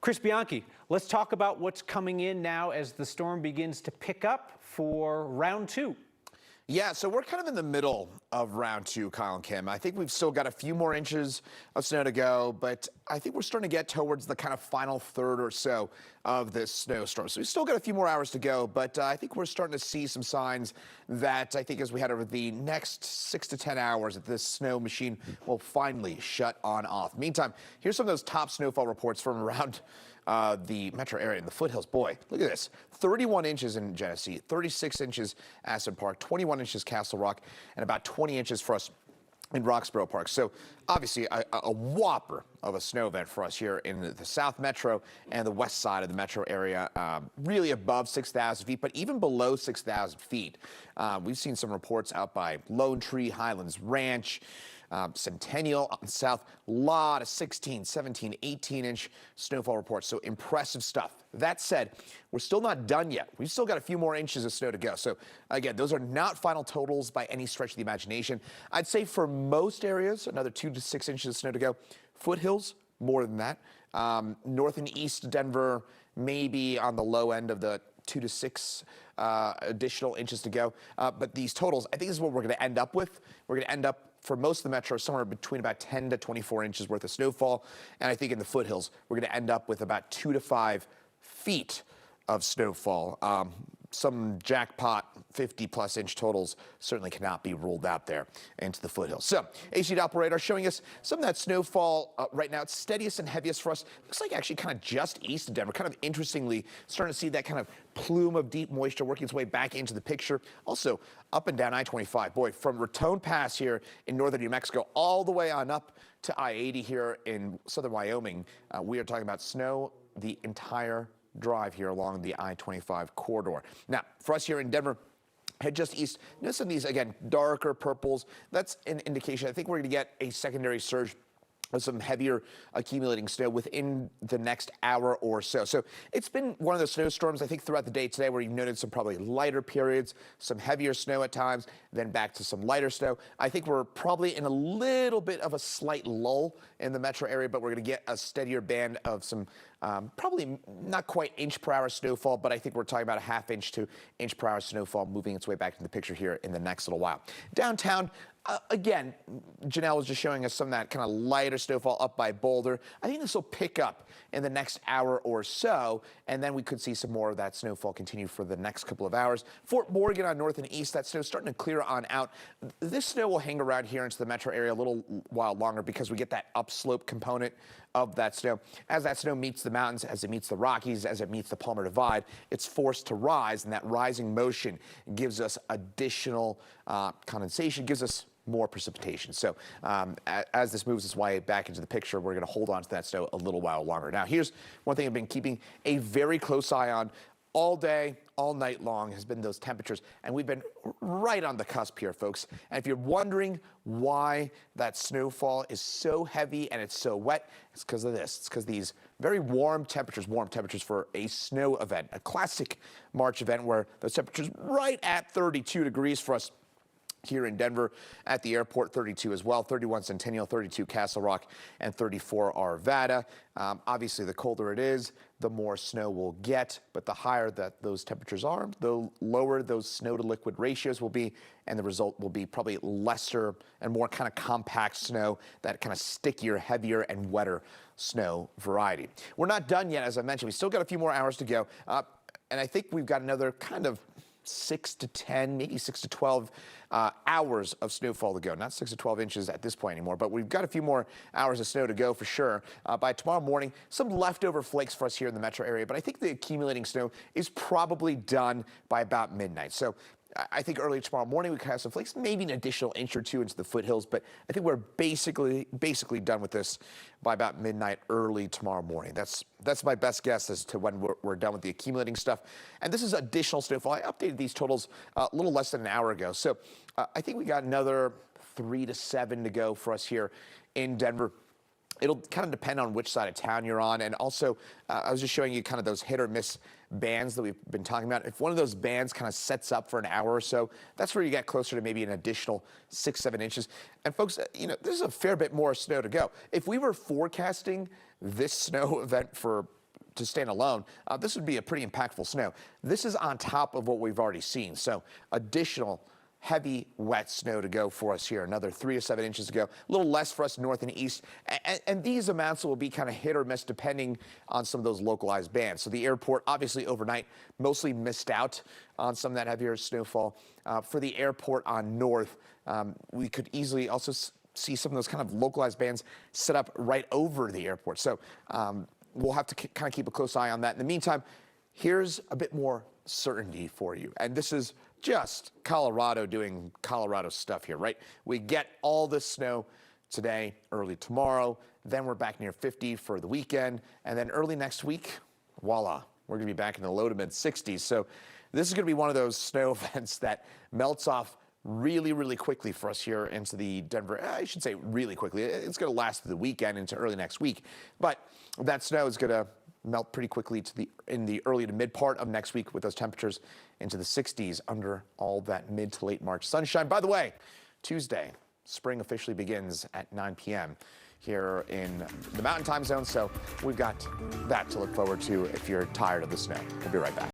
Chris Bianchi, let's talk about what's coming in now as the storm begins to pick up for round two. Yeah, so we're kind of in the middle of round two, Kyle and Kim. I think we've still got a few more inches of snow to go, but I think we're starting to get towards the kind of final third or so of this snowstorm. So we've still got a few more hours to go, but I think we're starting to see some signs that I think as we head over the next 6 to 10 hours that this snow machine will finally shut on off. Meantime, here's some of those top snowfall reports from around the metro area in the foothills. Boy, look at this. 31 inches in Genesee, 36 inches Aspen Park, 21 inches Castle Rock, and about 20 inches for us in Roxborough Park. So obviously a whopper of a snow event for us here in the South Metro and the west side of the metro area, really above 6,000 feet, but even below 6,000 feet. We've seen some reports out by Lone Tree, Highlands Ranch, Centennial up in the south, a lot of 16, 17, 18-inch snowfall reports, so impressive stuff. That said, we're still not done yet. We've still got a few more inches of snow to go. So again, those are not final totals by any stretch of the imagination. I'd say for most areas, another 2 to 6 inches of snow to go. Foothills, more than that. North and east Denver, maybe on the low end of the 2 to 6 additional inches to go. But these totals, I think this is what we're going to end up with. We're going to end up for most of the metro somewhere between about 10 to 24 inches worth of snowfall. And I think in the foothills, we're going to end up with about 2 to 5 feet of snowfall. Some jackpot 50-plus inch totals certainly cannot be ruled out there into the foothills. So, AC Doppler radar showing us some of that snowfall right now. It's steadiest and heaviest for us. Looks like actually kind of just east of Denver. Kind of interestingly, starting to see that kind of plume of deep moisture working its way back into the picture. Also, up and down I-25. Boy, from Raton Pass here in northern New Mexico all the way on up to I-80 here in southern Wyoming, we are talking about snow the entire drive here along the I-25 corridor. Now, for us here in Denver, head just east. Notice some of these, again, darker purples. That's an indication. I think we're going to get a secondary surge of some heavier accumulating snow within the next hour or so. So it's been one of those snowstorms, I think, throughout the day today where you've noted some probably lighter periods, some heavier snow at times, then back to some lighter snow. I think we're probably in a little bit of a slight lull in the metro area, but we're going to get a steadier band of some probably not quite inch per hour snowfall, but I think we're talking about a ½ inch to inch per hour snowfall moving its way back into the picture here in the next little while. Downtown, again, Janelle was just showing us some of that kind of lighter snowfall up by Boulder. I think this will pick up in the next hour or so, and then we could see some more of that snowfall continue for the next couple of hours. Fort Morgan on north and east, that snow's starting to clear on out. This snow will hang around here into the metro area a little while longer because we get that upslope component of that snow. As that snow meets the mountains, as it meets the Rockies, as it meets the Palmer Divide, it's forced to rise, and that rising motion gives us additional condensation, gives us more precipitation. So as this moves its way back into the picture, we're going to hold on to that snow a little while longer. Now, here's one thing I've been keeping a very close eye on all day, all night long has been those temperatures. And we've been right on the cusp here, folks. And if you're wondering why that snowfall is so heavy and it's so wet, it's because of this. It's because these very warm temperatures for a snow event, a classic March event where those temperatures right at 32 degrees for us here in Denver at the airport, 32 as well, 31 Centennial, 32 Castle Rock, and 34 Arvada. Obviously, the colder it is, the more snow we'll get, but the higher that those temperatures are, the lower those snow-to-liquid ratios will be, and the result will be probably lesser and more kind of compact snow, that kind of stickier, heavier, and wetter snow variety. We're not done yet, as I mentioned. We still got a few more hours to go, and I think we've got another kind of 6 to 10, maybe 6 to 12 hours of snowfall to go. Not 6 to 12 inches at this point anymore, but we've got a few more hours of snow to go for sure. By tomorrow morning, some leftover flakes for us here in the metro area, but I think the accumulating snow is probably done by about midnight. So I think early tomorrow morning we could have some flakes, maybe an additional inch or two into the foothills, but I think we're basically done with this by about midnight early tomorrow morning. That's my best guess as to when we're done with the accumulating stuff. And this is additional snowfall. I updated these totals a little less than an hour ago. So I think we got another 3 to 7 to go for us here in Denver. It'll kind of depend on which side of town you're on. And also, I was just showing you kind of those hit or miss bands that we've been talking about. If one of those bands kind of sets up for an hour or so, that's where you get closer to maybe an additional 6, 7 inches. And folks, you know, there's a fair bit more snow to go. If we were forecasting this snow event for to stand alone, this would be a pretty impactful snow. This is on top of what we've already seen. So additional heavy, wet snow to go for us here. Another 3 to 7 inches to go. A little less for us north and east. And these amounts will be kind of hit or miss depending on some of those localized bands. So the airport, obviously overnight, mostly missed out on some of that heavier snowfall. For the airport on north, we could easily also see some of those kind of localized bands set up right over the airport. So we'll have to kind of keep a close eye on that. In the meantime, here's a bit more certainty for you. And this is just Colorado doing Colorado stuff here, right? We get all this snow today, early tomorrow, then we're back near 50 for the weekend, and then early next week, voila, we're gonna be back in the low to mid 60s. So this is gonna be one of those snow events that melts off really, really quickly for us here into the Denver, I should say really quickly. It's gonna last through the weekend into early next week, but that snow is gonna melt pretty quickly in the early to mid part of next week with those temperatures into the 60s under all that mid to late March sunshine. By the way, Tuesday, spring officially begins at 9 p.m. here in the Mountain Time Zone, so we've got that to look forward to if you're tired of the snow. We'll be right back.